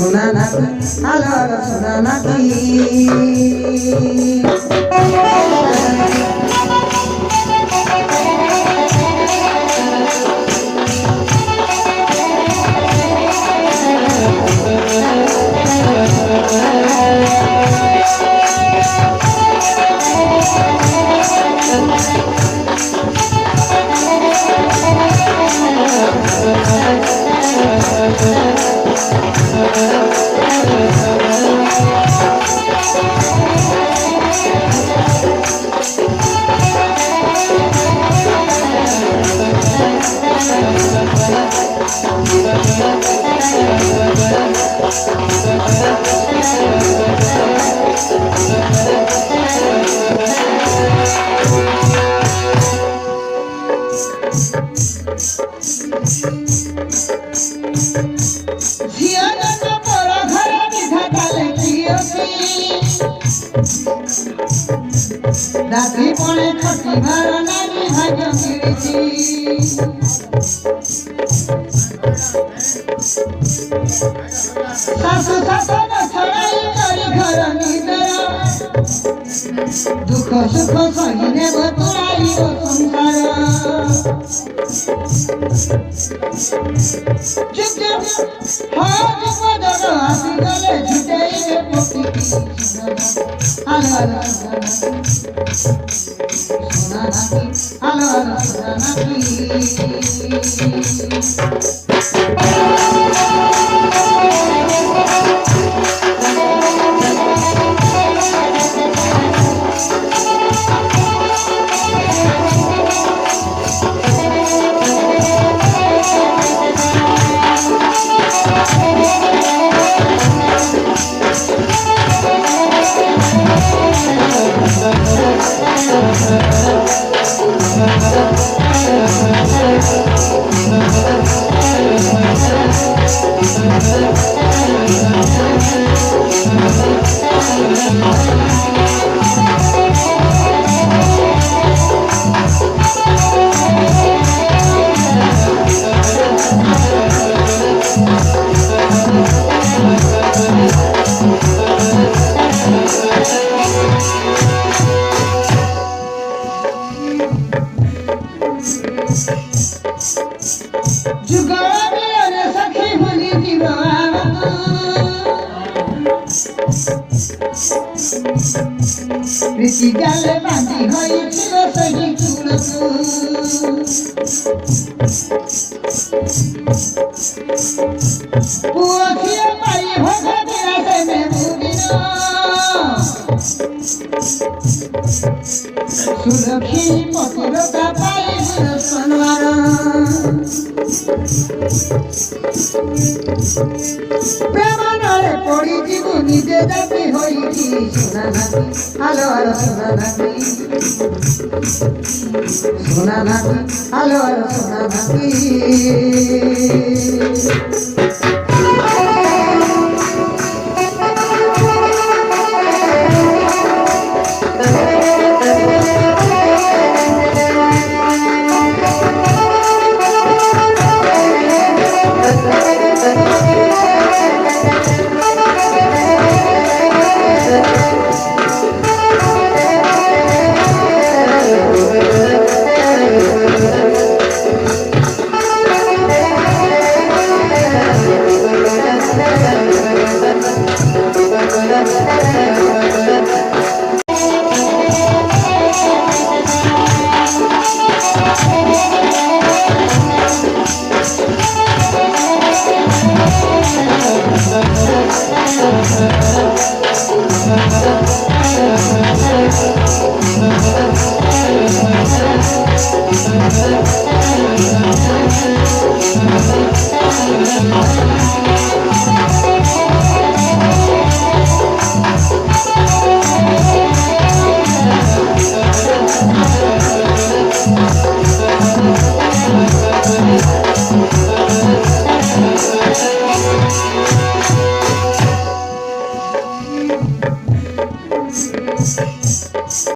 Suna Naki, hello, Suna Naki. Dati pone khoti bhara nani bhagya mirichi Sasu sasu na chadai kari ghara nidara Dukha sukha sahine baturai o samsara Chuk chuk haaj padara asi gale jhutei ge poti Ala Suna Naki, ala Suna Naki. Priti gale bandi hoy chilo sahi chulatu Puakhia pai hoga tera se me mudino Surakhi patiro ka pai sanwara Premanare pori jibu nije jati hoiti Suna Naki, hello, Suna Naki. Suna Naki, hello, Suna Naki.